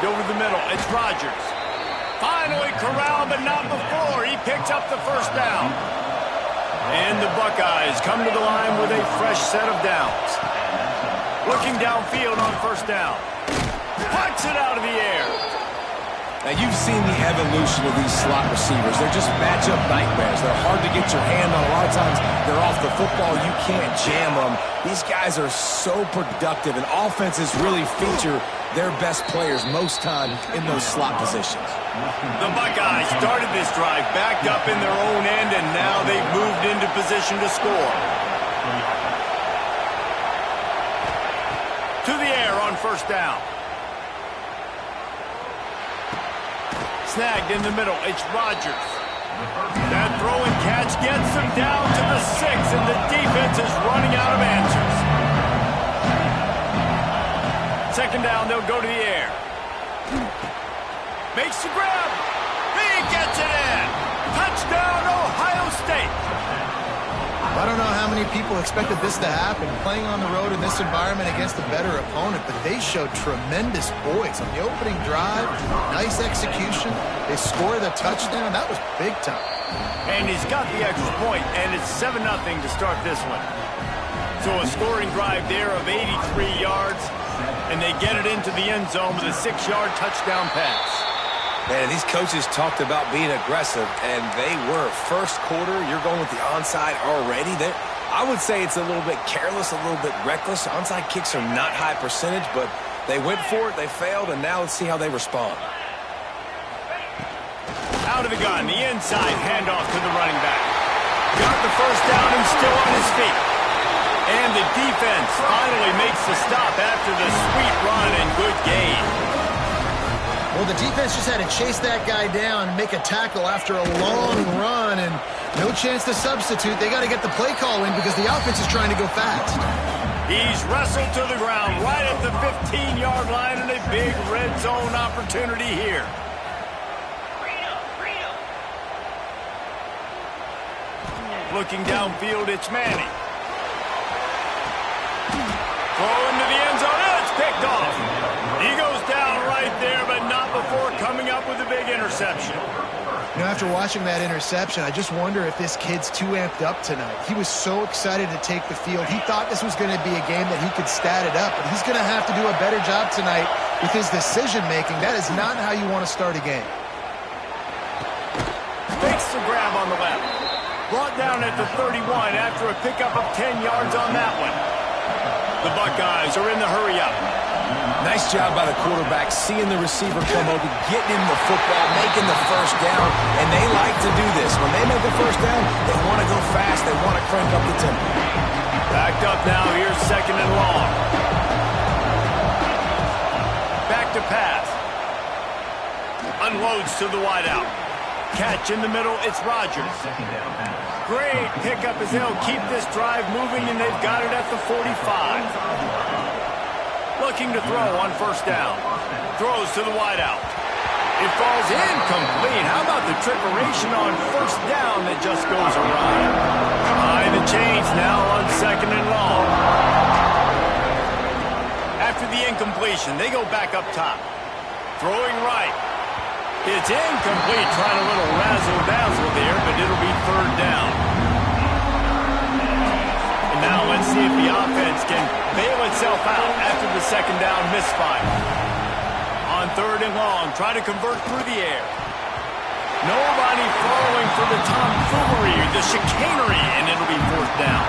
over the middle. It's Rodgers. Finally corralled, but not before. He picks up the first down. And the Buckeyes come to the line with a fresh set of downs. Looking downfield on first down. Puts it out of the air. Now, you've seen the evolution of these slot receivers. They're just matchup nightmares. They're hard to get your hand on. A lot of times, they're off the football. You can't jam them. These guys are so productive, and offenses really feature their best players most time in those slot positions. The Buckeyes started this drive backed up in their own end, and now they've moved into position to score. To the air on first down. Snagged in the middle. It's Rodgers. That throw and catch gets him down to the 6, and the defense is running out of answers. Second down, they'll go to the air. Makes the grab. He gets it in. Touchdown, Ohio State. I don't know how many people expected this to happen, playing on the road in this environment against a better opponent, but they showed tremendous poise on the opening drive. Nice execution. They score the touchdown. That was big time. And he's got the extra point, and it's 7-0 to start this one. So a scoring drive there of 83 yards, and they get it into the end zone with a 6-yard touchdown pass. Man, these coaches talked about being aggressive, and they were. First quarter, you're going with the onside already. I would say it's a little bit careless, a little bit reckless. Onside kicks are not high percentage, but they went for it, they failed, and now let's see how they respond. Out of the gun, the inside handoff to the running back. Got the first down and still on his feet. And the defense finally makes the stop after the sweet run and good gain. Well, the defense just had to chase that guy down and make a tackle after a long run, and no chance to substitute. They got to get the play call in because the offense is trying to go fast. He's wrestled to the ground right at the 15-yard line, and a big red zone opportunity here. Looking downfield, it's Manning. Throw into the end zone, and it's picked off. He goes down right there, but not before coming up with a big interception. You know, after watching that interception, I just wonder if this kid's too amped up tonight. He was so excited to take the field. He thought this was going to be a game that he could stat it up, but he's going to have to do a better job tonight with his decision-making. That is not how you want to start a game. Fakes the grab on the left. Brought down at the 31 after a pickup of 10 yards on that one. The Buckeyes are in the hurry-up. Nice job by the quarterback, seeing the receiver come over, getting him the football, making the first down, and they like to do this. When they make the first down, they want to go fast, they want to crank up the tempo. Backed up now, here's second and long. Back to pass. Unloads to the wideout. Catch in the middle, it's Rodgers. Great pickup as they'll keep this drive moving, and they've got it at the 45. Looking to throw on first down. Throws to the wideout. It falls incomplete. How about the trickeration on first down that just goes awry? Behind the chains now on second and long. After the incompletion, they go back up top. Throwing right. It's incomplete. Trying a little razzle-dazzle there, but it'll be third down. And now let's see if the offense can bail itself out after the second down misfire. On third and long, try to convert through the air. Nobody following for the tomfoolery or the chicanery, and it'll be fourth down.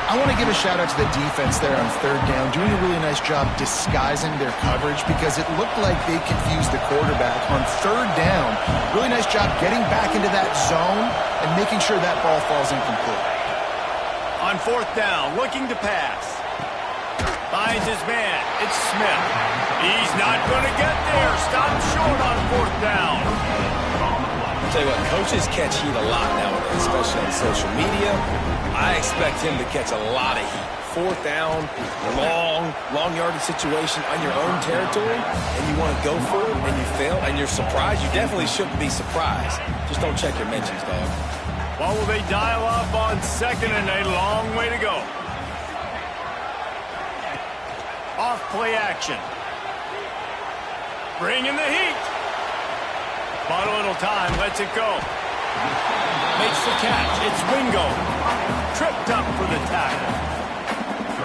I want to give a shout-out to the defense there on third down, doing a really nice job disguising their coverage because it looked like they confused the quarterback on third down. Really nice job getting back into that zone and making sure that ball falls incomplete. On fourth down, looking to pass. Finds his man. It's Smith. He's not going to get there. Stopped short on fourth down. I'll tell you what, coaches catch heat a lot nowadays, especially on social media. I expect him to catch a lot of heat. Fourth down, long yardage situation on your own territory, and you want to go for it, and you fail, and you're surprised. You definitely shouldn't be surprised. Just don't check your mentions, dog. What will they dial up on second, and a long way to go. Off play action. Bringing the heat. Bought a little time, lets it go. Makes the catch. It's Wingo. Tripped up for the tackle.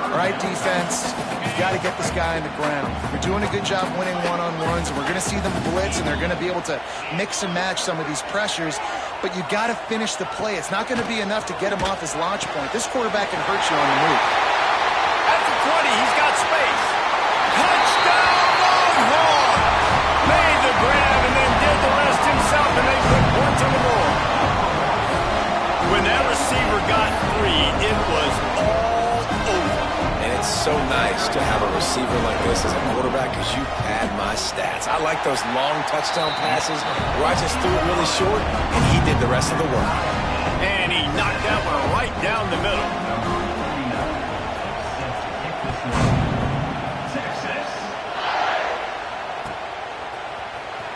All right, defense, you've got to get this guy on the ground. You're doing a good job winning one-on-ones, and we're going to see them blitz, and they're going to be able to mix and match some of these pressures, but you got to finish the play. It's not going to be enough to get him off his launch point. This quarterback can hurt you on the move. At the 20, he's got space. Touchdown, Longhorn! Made the grab and then did the rest himself, and they put points on the board. When that receiver got free, it was all over. And it's so nice to have a receiver like this as a quarterback because you pad my stats. I like those long touchdown passes where I just threw it really short, and he did the rest of the work. And he knocked that one right down the middle.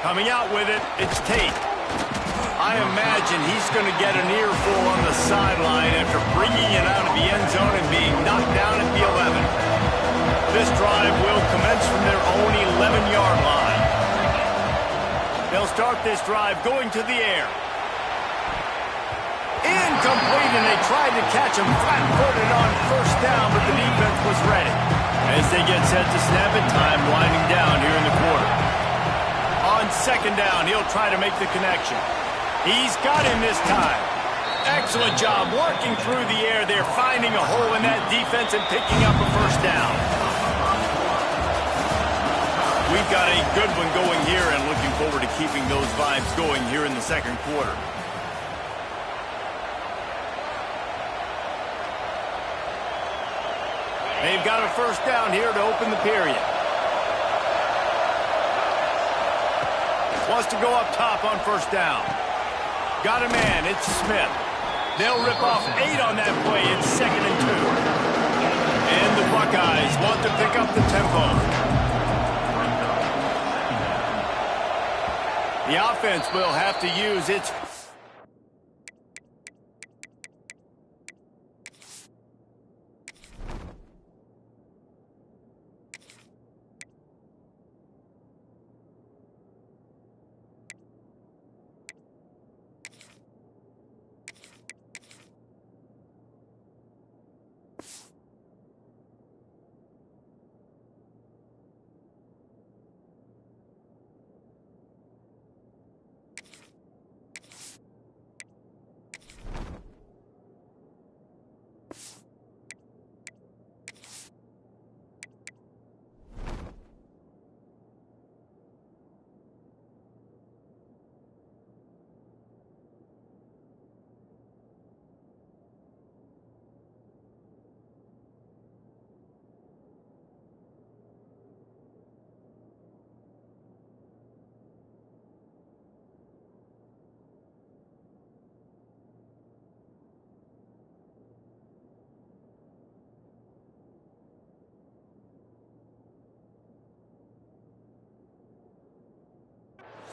Coming out with it, it's Tate. I imagine he's going to get an earful on the sideline after bringing it out of the end zone and being knocked down at the 11. This drive will commence from their own 11-yard line. They'll start this drive going to the air. Incomplete, and they tried to catch him flat-footed on first down, but the defense was ready. As they get set to snap it, time winding down here in the quarter. On second down, he'll try to make the connection. He's got him this time. Excellent job working through the air there, finding a hole in that defense and picking up a first down. We've got a good one going here and looking forward to keeping those vibes going here in the second quarter. They've got a first down here to open the period. Wants to go up top on first down. Got a man, it's Smith. They'll rip off 8 on that play. It's 2nd and 2. And the Buckeyes want to pick up the tempo. The offense will have to use its...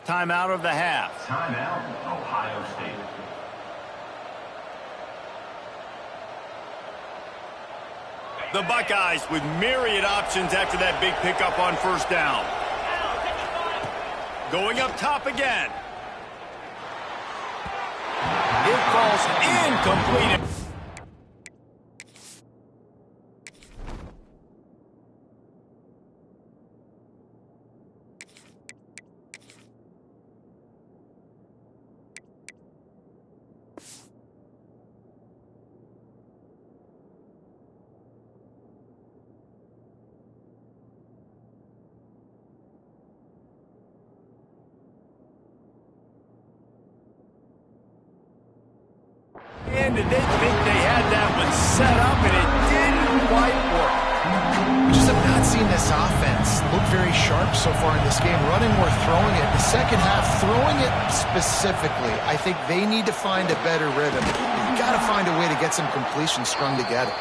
Timeout of the half. Timeout, Ohio State. The Buckeyes with myriad options after that big pickup on first down. Going up top again. It falls incomplete. And did they think they had that one set up, and it didn't quite work. We just have not seen this offense look very sharp so far in this game, running or throwing it. The second half, throwing it specifically, I think they need to find a better rhythm. You've got to find a way to get some completions strung together.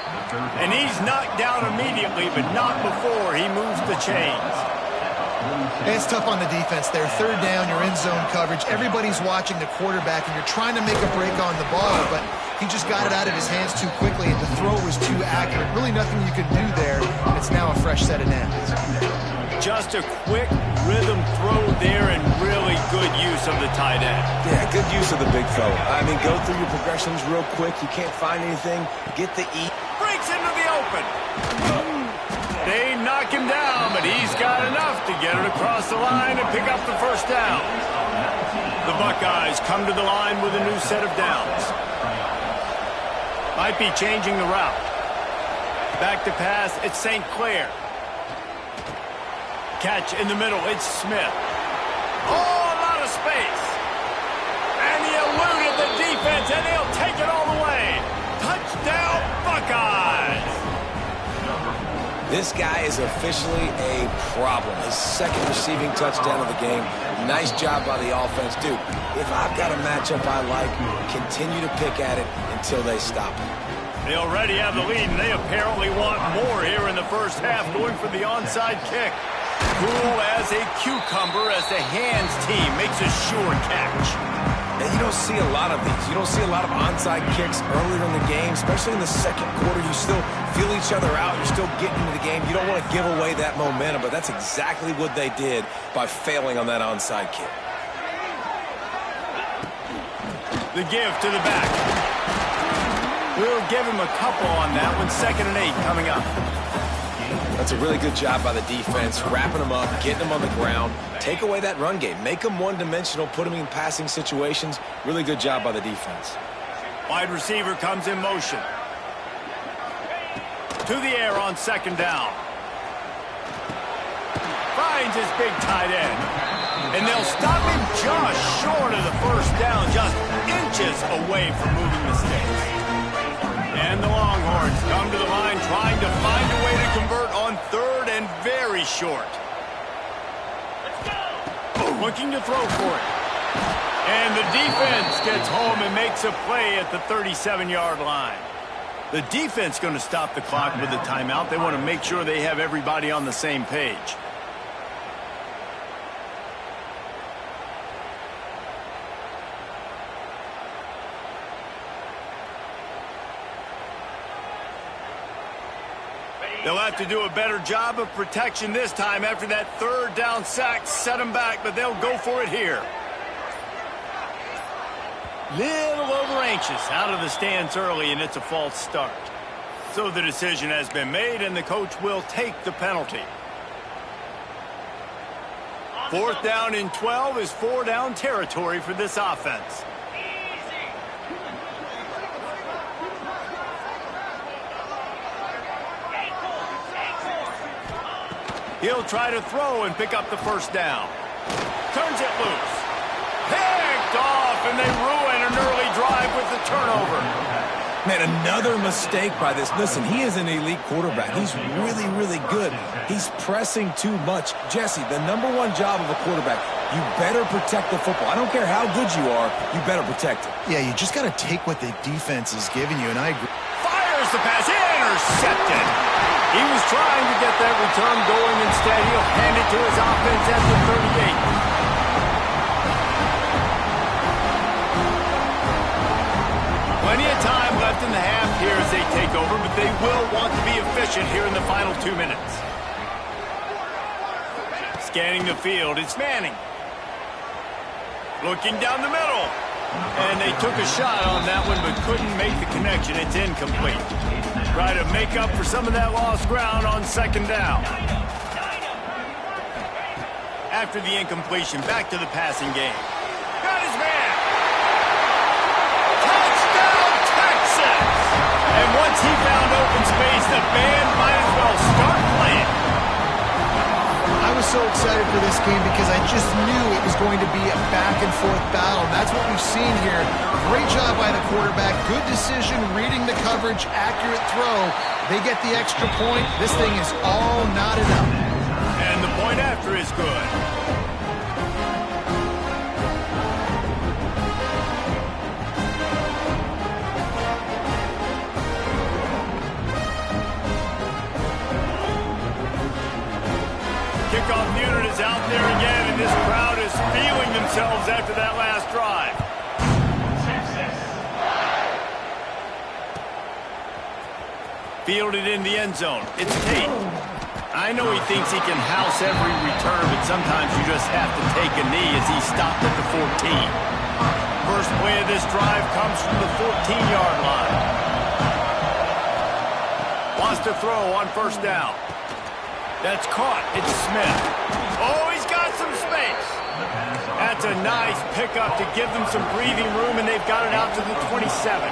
And he's knocked down immediately, but not before he moves the chains. It's tough on the defense there. Third down, you're in zone coverage. Everybody's watching the quarterback, and you're trying to make a break on the ball, but he just got it out of his hands too quickly, and the throw was too accurate. Really nothing you could do there, and it's now a fresh set of downs. Just a quick rhythm throw there and really good use of the tight end. Yeah, good use of the big fella. I mean, go through your progressions real quick. You can't find anything. Get the E. Breaks into the open. They knock him down, but he's got enough to get it across the line and pick up the first down. The Buckeyes come to the line with a new set of downs. Might be changing the route. Back to pass, it's St. Clair. Catch in the middle, it's Smith. Oh, a lot of space. And he eluded the defense, and he'll take it all the way. Touchdown, Buckeyes! This guy is officially a problem. His second receiving touchdown of the game. Nice job by the offense. Dude, if I've got a matchup I like, continue to pick at it until they stop it. They already have the lead, and they apparently want more here in the first half, going for the onside kick. Cool as a cucumber as the hands team makes a sure catch. And you don't see a lot of these. You don't see a lot of onside kicks earlier in the game, especially in the second quarter. You still feel each other out. You're still getting into the game. You don't want to give away that momentum, but that's exactly what they did by failing on that onside kick. The give to the back. We'll give him a couple on that one. 2nd and 8 coming up. That's a really good job by the defense, wrapping them up, getting them on the ground. Take away that run game. Make them one-dimensional, put them in passing situations. Really good job by the defense. Wide receiver comes in motion. To the air on 2nd down. Finds his big tight end. And they'll stop him just short of the first down, just inches away from moving the sticks. And the Longhorns come to the line trying to find a way to convert on 3rd and very short. Looking to throw for it. And the defense gets home and makes a play at the 37-yard line. The defense going to stop the clock with the timeout. They want to make sure they have everybody on the same page. They'll have to do a better job of protection this time after that 3rd down sack set them back, but they'll go for it here. Little over anxious out of the stance early, and it's a false start. So the decision has been made, and the coach will take the penalty. 4th down and 12 is 4-down territory for this offense. He'll try to throw and pick up the first down. Turns it loose. Picked off, and they ruin an early drive with the turnover. Man, another mistake by this. Listen, he is an elite quarterback. He's really, really good. He's pressing too much. Jesse, the #1 job of a quarterback, you better protect the football. I don't care how good you are, you better protect it. Yeah, you just got to take what the defense is giving you, and I agree. Fires the pass, intercepted. He was trying to get that return going. Instead, he'll hand it to his offense at the 38. Plenty of time left in the half here as they take over, but they will want to be efficient here in the final 2 minutes. Scanning the field, it's Manning. Looking down the middle. And they took a shot on that one, but couldn't make the connection. It's incomplete. Try to make up for some of that lost ground on 2nd down. After the incompletion, back to the passing game. Got his man. Touchdown, Texas! And once he found open space, the band might as well start playing. I was so excited for this game because I just knew it was going to be a back-and-forth battle. And that's what we've seen here. Great job by the quarterback. Good decision, reading the coverage, accurate throw. They get the extra point. This thing is all not enough. And the point after is good. Kickoff unit is out there again, and this crowd is feeling themselves after that last drive. Fielded in the end zone. It's Tate. I know he thinks he can house every return, but sometimes you just have to take a knee as he stopped at the 14. First play of this drive comes from the 14-yard line. Wants to throw on first down. That's caught. It's Smith. Oh, he's got some space. That's a nice pickup to give them some breathing room, and they've got it out to the 27.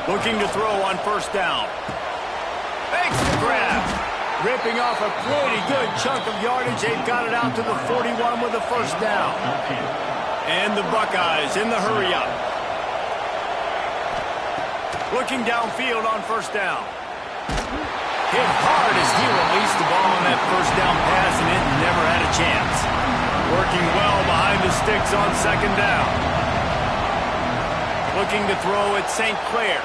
Looking to throw on first down. Makes the grab. Ripping off a pretty good chunk of yardage. They've got it out to the 41 with a first down. And the Buckeyes in the hurry-up. Looking downfield on first down. Hit hard as he released the ball on that first down pass, and it never had a chance. Working well behind the sticks on second down. Looking to throw at St. Clair.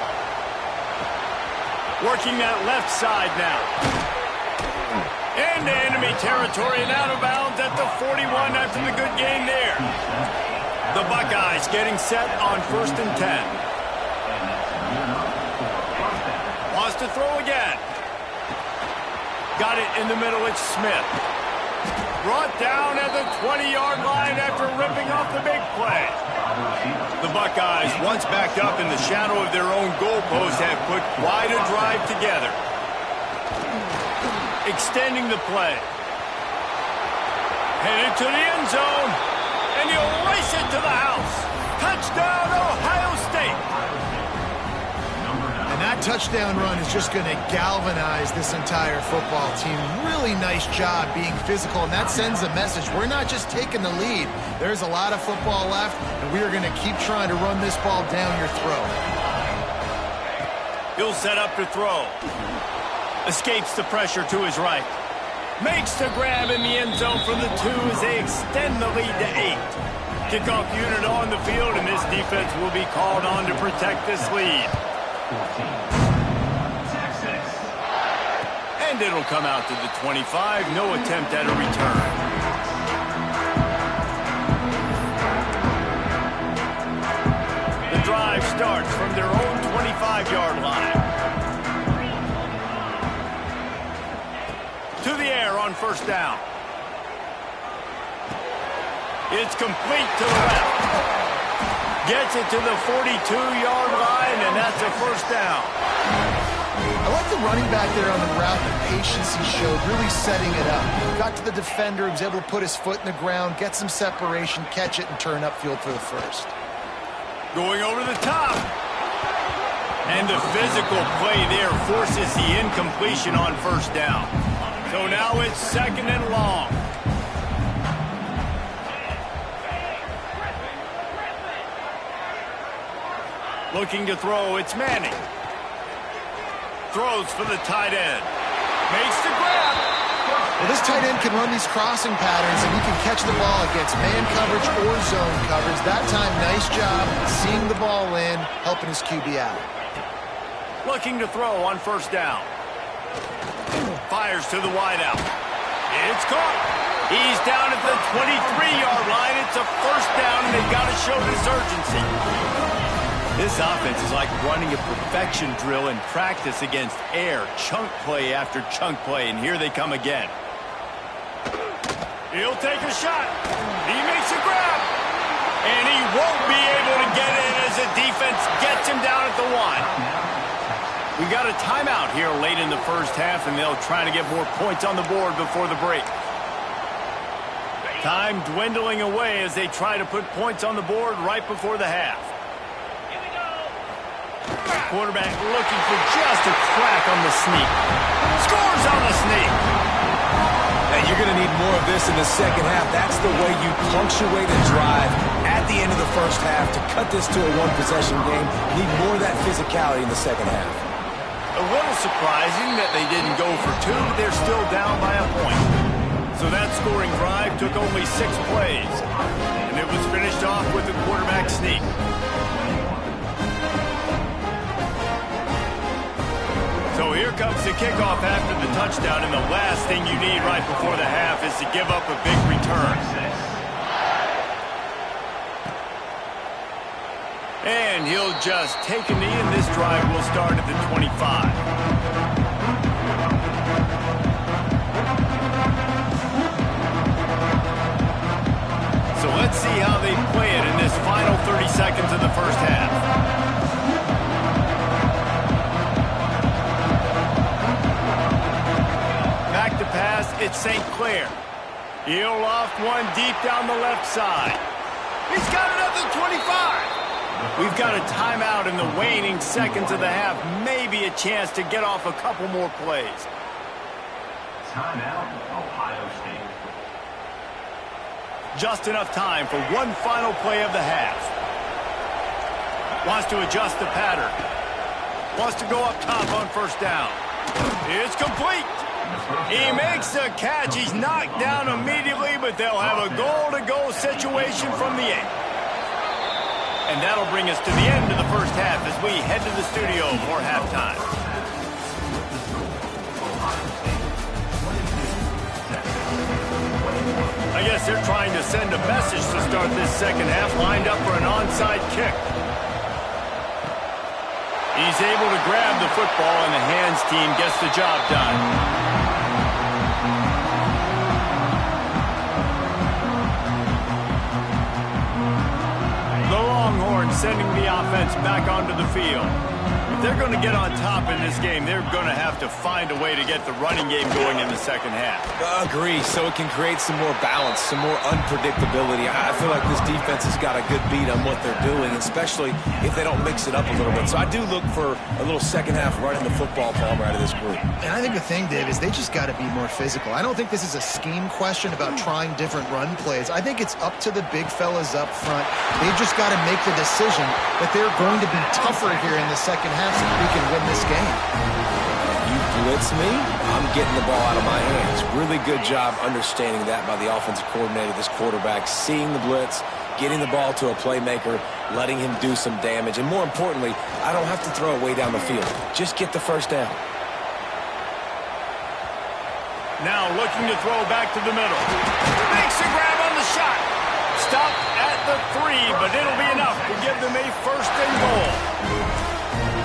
Working that left side now. Into enemy territory and out of bounds at the 41 after the good gain there. The Buckeyes getting set on 1st and 10. Wants to throw again. Got it in the middle. It's Smith. Brought down at the 20-yard line after ripping off the big play. The Buckeyes, once backed up in the shadow of their own goalpost, have put quite a drive together. Extending the play. Headed to the end zone. And he'll race it to the house. Touchdown, Ohio State. And that touchdown run is just going to galvanize this entire football team. Really nice job being physical, and that sends a message. We're not just taking the lead. There's a lot of football left, and we are going to keep trying to run this ball down your throat. He'll set up to throw. Escapes the pressure to his right. Makes the grab in the end zone from the 2 as they extend the lead to 8. Kickoff unit on the field, and this defense will be called on to protect this lead. And it'll come out to the 25. No attempt at a return. The drive starts from their own 25-yard line. To the air on first down. It's complete to the left. Gets it to the 42-yard line, and that's a first down. I like the running back there on the route, the patience he showed, really setting it up. Got to the defender, was able to put his foot in the ground, get some separation, catch it, and turn upfield for the first. Going over the top. And the physical play there forces the incompletion on first down. So now it's 2nd and long. Looking to throw, it's Manning. Throws for the tight end. Makes the grab. Well, this tight end can run these crossing patterns, and he can catch the ball against man coverage or zone coverage. That time, nice job seeing the ball in, helping his QB out. Looking to throw on first down. Fires to the wideout. It's caught. He's down at the 23-yard line. It's a first down, and they've got to show this urgency. This offense is like running a perfection drill in practice against air. Chunk play after chunk play, and here they come again. He'll take a shot. He makes a grab. And he won't be able to get in as the defense gets him down at the 1. We got a timeout here late in the first half, and they'll try to get more points on the board before the break. Time dwindling away as they try to put points on the board right before the half. Quarterback looking for just a crack on the sneak. Scores on the sneak. And you're going to need more of this in the second half. That's the way you punctuate a drive at the end of the first half to cut this to a one-possession game. You need more of that physicality in the second half. A little surprising that they didn't go for 2. They're still down by a point. So that scoring drive took only 6 plays. And it was finished off with the quarterback sneak. So here comes the kickoff after the touchdown, and the last thing you need right before the half is to give up a big return. And he'll just take a knee, and this drive will start at the 25. this final 30 seconds of the first half. Back to pass, it's St. Clair. He'll loft one deep down the left side. He's got another 25. We've got a timeout in the waning seconds of the half. Maybe a chance to get off a couple more plays. Timeout, Ohio State. Just enough time for one final play of the half. Wants to adjust the pattern. Wants to go up top on first down. It's complete. He makes the catch. He's knocked down immediately, but they'll have a goal-to-go situation from the 8. And that'll bring us to the end of the first half as we head to the studio for halftime. I guess they're trying to send a message to start this second half, lined up for an onside kick. He's able to grab the football, and the hands team gets the job done. Sending the offense back onto the field. If they're going to get on top in this game, they're going to have to find a way to get the running game going in the second half. Agree, so it can create some more balance, some more unpredictability. I feel like this defense has got a good beat on what they're doing, especially if they don't mix it up a little bit. So I do look for a little second half running the football Palmer out of this group. And I think the thing, Dave, is they just got to be more physical. I don't think this is a scheme question about trying different run plays. I think it's up to the big fellas up front. They've just got to make the decision that they're going to be tougher here in the second half so that we can win this game. You blitz me, I'm getting the ball out of my hands. Really good job understanding that by the offensive coordinator, this quarterback, seeing the blitz, getting the ball to a playmaker, letting him do some damage. And more importantly, I don't have to throw it way down the field. Just get the first down. Now looking to throw back to the middle. Makes a grab on the shot. Stop at the 3, but it'll be enough to give them a first and goal.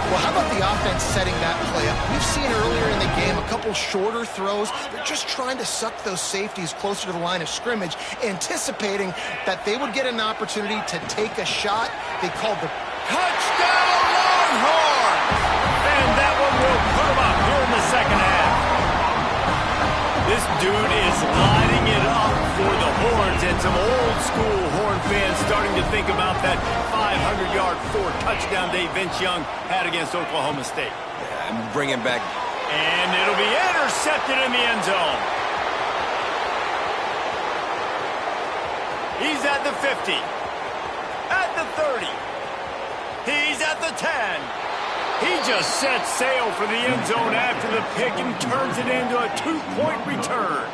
Well, how about the offense setting that play up? We've seen earlier in the game a couple shorter throws. They're just trying to suck those safeties closer to the line of scrimmage, anticipating that they would get an opportunity to take a shot. They called the touchdown Longhorns! And that one will put them up here in the second half. This dude is lighting it up for the Horns, and some old-school Horn fans starting to think about that 500-yard, 4-touchdown day Vince Young had against Oklahoma State. Yeah, I'm bringing back. And it'll be intercepted in the end zone. He's at the 50. At the 30. He's at the 10. He just sets sail for the end zone after the pick and turns it into a 2-point return.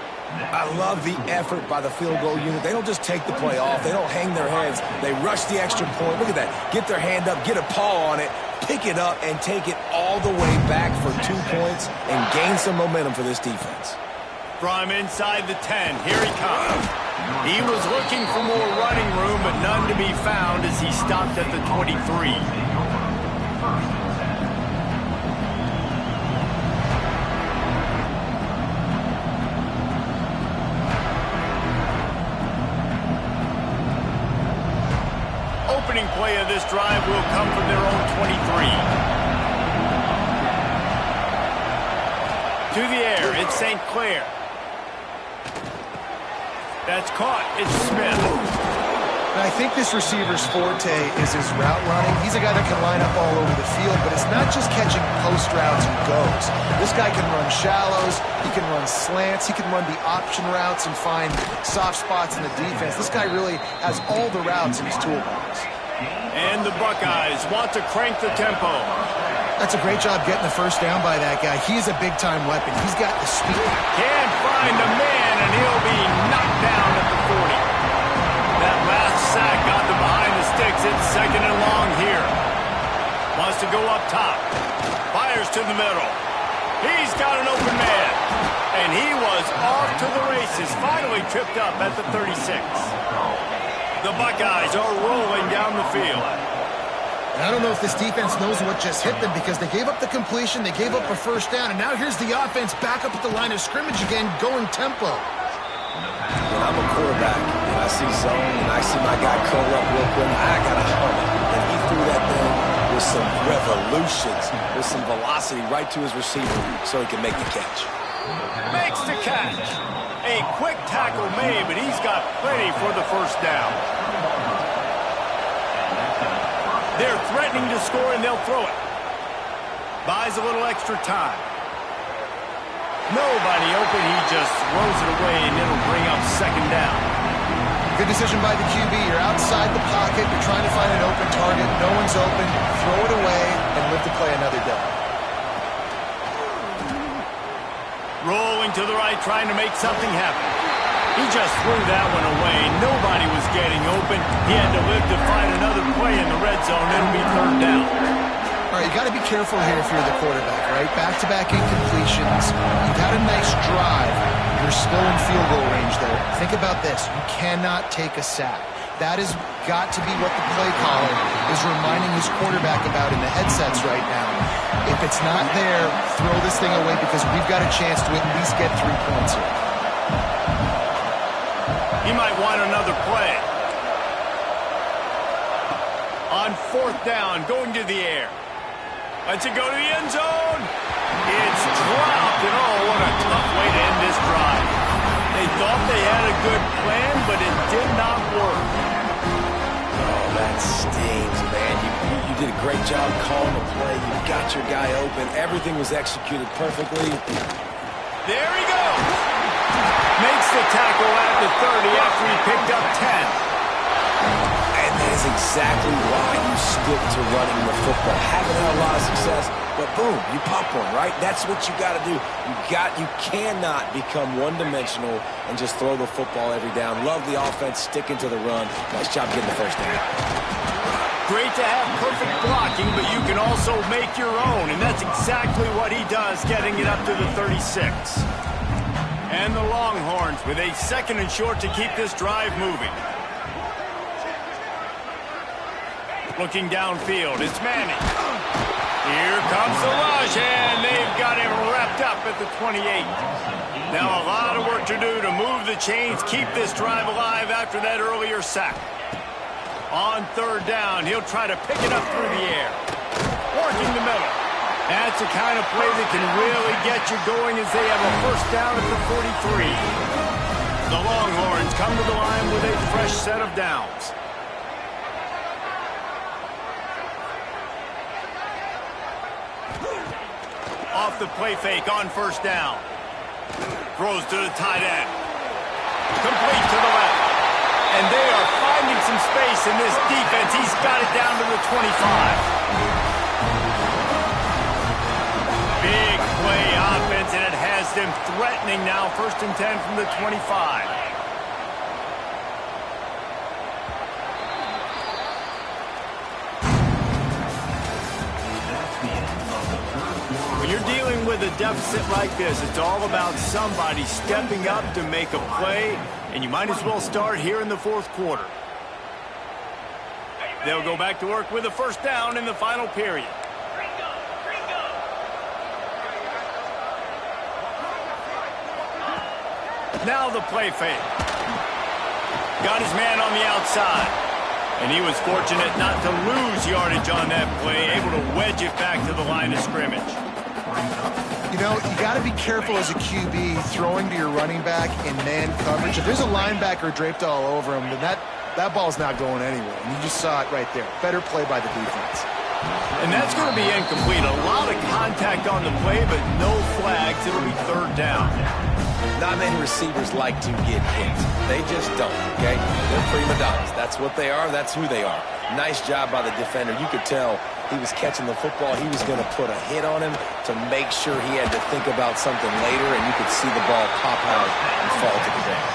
I love the effort by the field goal unit. They don't just take the play off. They don't hang their heads. They rush the extra point. Look at that. Get their hand up, get a paw on it, pick it up, and take it all the way back for 2 points and gain some momentum for this defense. From inside the 10, here he comes. He was looking for more running room, but none to be found as he stopped at the 23. Opening play of this drive will come from their own 23. To the air, it's St. Clair. That's caught. It's Smith. I think this receiver's forte is his route running. He's a guy that can line up all over the field, but it's not just catching post routes and goes. This guy can run shallows, he can run slants, he can run the option routes and find soft spots in the defense. This guy really has all the routes in his toolbox. And the Buckeyes want to crank the tempo. That's a great job getting the first down by that guy. He's a big-time weapon. He's got the speed. Can't find a man, and he'll be knocked down at the 40. That last sack got them behind the sticks. It's second and long here. Wants to go up top. Fires to the middle. He's got an open man. And he was off to the races. Finally tripped up at the 36. The Buckeyes are rolling down the field. And I don't know if this defense knows what just hit them because they gave up the completion, they gave up a first down, and now here's the offense back up at the line of scrimmage again, going tempo. When I'm a quarterback I see zone, and I see my guy curl up real quick. I got to hum it. And he threw that thing with some revolutions, with some velocity right to his receiver so he can make the catch. Makes the catch. A quick tackle made, but he's got plenty for the first down. They're threatening to score, and they'll throw it. Buys a little extra time. Nobody open. He just throws it away, and it'll bring up second down. Good decision by the QB. You're outside the pocket. You're trying to find an open target. No one's open. Throw it away and live to play another day. Rolling to the right, trying to make something happen. He just threw that one away. Nobody was getting open. He had to live to find another play in the red zone. It'll be third down. All right, you got to be careful here if you're the quarterback, right? Back-to-back incompletions. You've had a nice drive. You're still in field goal range, though. Think about this. You cannot take a sack. That has got to be what the play caller is reminding his quarterback about in the headsets right now. If it's not there, throw this thing away because we've got a chance to at least get 3 points here. He might want another play. On fourth down, going to the air. Lets it go to the end zone. It's dropped, and oh, what a tough way to end this drive. They thought they had a good plan, but it did not work. Oh, that stings, man. You did a great job calling the play. You got your guy open. Everything was executed perfectly. There he goes. Makes the tackle at the 30 after he picked up 10. And that is exactly why you stick to running the football. Haven't had a lot of success, but boom, you pop one, right? That's what you got to do. You cannot become one-dimensional and just throw the football every down. Love the offense, sticking to the run. Nice job getting the first down. Great to have perfect blocking, but you can also make your own, and that's exactly what he does, getting it up to the 36. And the Longhorns with a second and short to keep this drive moving. Looking downfield, it's Manning. Here comes the rush, and they've got him wrapped up at the 28. Now a lot of work to do to move the chains, keep this drive alive after that earlier sack. On third down, he'll try to pick it up through the air. Working the middle. That's the kind of play that can really get you going as they have a first down at the 43. The Longhorns come to the line with a fresh set of downs. Off the play fake on first down. Throws to the tight end. Complete to the left. And they are finding some space in this defense. He's got it down to the 25. Big play offense, and it has them threatening now. First and 10 from the 25. When you're dealing with a deficit like this, it's all about somebody stepping up to make a play, and you might as well start here in the fourth quarter. They'll go back to work with a first down in the final period. Now the play fake. Got his man on the outside. And he was fortunate not to lose yardage on that play, able to wedge it back to the line of scrimmage. You know, you got to be careful as a QB throwing to your running back in man coverage. If there's a linebacker draped all over him, then that ball's not going anywhere. And you just saw it right there. Better play by the defense. And that's going to be incomplete. A lot of contact on the play, but no flags. It'll be third down. Not many receivers like to get hit. They just don't, okay? They're prima donnas. That's what they are. That's who they are. Nice job by the defender. You could tell he was catching the football. He was going to put a hit on him to make sure he had to think about something later, and you could see the ball pop out and fall to the ground.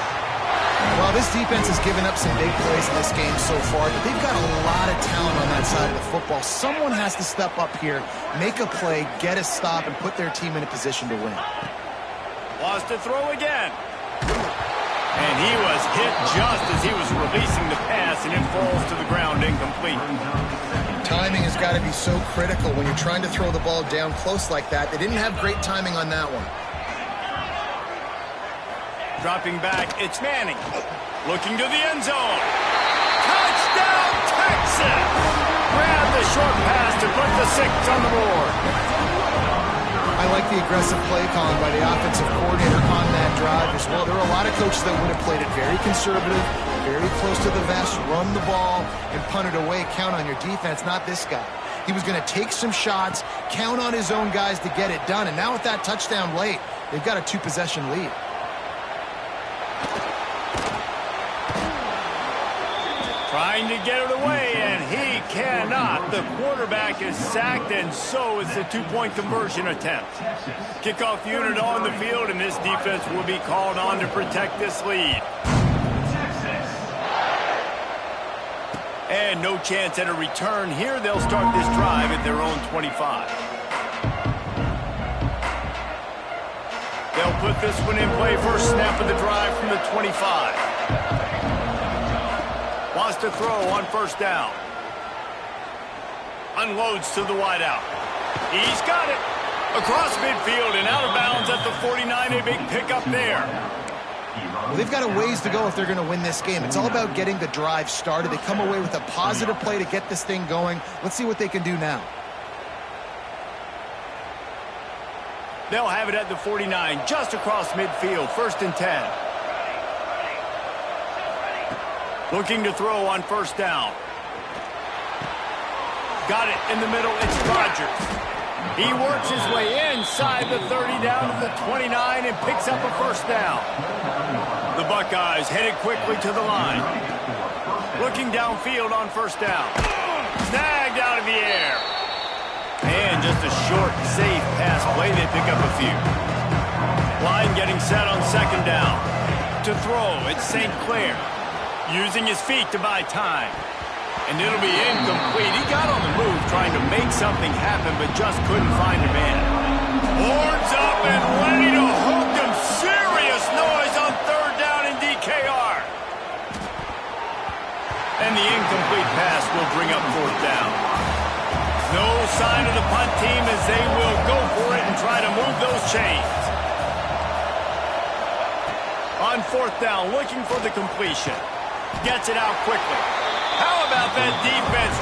Well, this defense has given up some big plays in this game so far, but they've got a lot of talent on that side of the football. Someone has to step up here, make a play, get a stop, and put their team in a position to win. Wants to throw again. And he was hit just as he was releasing the pass, and it falls to the ground incomplete. Timing has got to be so critical when you're trying to throw the ball down close like that. They didn't have great timing on that one. Dropping back, it's Manning. Looking to the end zone. Touchdown, Texas! Grab the short pass to put the 6 on the board. I like the aggressive play calling by the offensive coordinator on that drive as well. There are a lot of coaches that would have played it very conservative, very close to the vest, run the ball, and punt it away. Count on your defense, not this guy. He was going to take some shots, count on his own guys to get it done. And now with that touchdown late, they've got a 2-possession lead. Trying to get it away, and he cannot. The quarterback is sacked, and so is the 2-point conversion attempt. Kickoff unit on the field, and this defense will be called on to protect this lead. And no chance at a return here. They'll start this drive at their own 25. They'll put this one in play. First snap of the drive from the 25. Wants to throw on first down. Unloads to the wideout. He's got it. Across midfield and out of bounds at the 49. A big pickup there. Well, they've got a ways to go if they're going to win this game. It's all about getting the drive started. They come away with a positive play to get this thing going. Let's see what they can do now. They'll have it at the 49, just across midfield, 1st and 10. Looking to throw on first down. Got it in the middle. It's Rodgers. He works his way inside the 30 down to the 29 and picks up a first down. The Buckeyes headed quickly to the line. Looking downfield on first down. Snagged out of the air. And just a short, safe pass play. They pick up a few. Line getting set on second down. To throw, it's St. Clair. Using his feet to buy time. And it'll be incomplete. He got on the move trying to make something happen, but just couldn't find a man. Horns up and ready to hook him. Serious noise on third down in DKR. And the incomplete pass will bring up fourth down. No sign of the punt team as they will go for it and try to move those chains. On fourth down, looking for the completion. Gets it out quickly. How about that defense?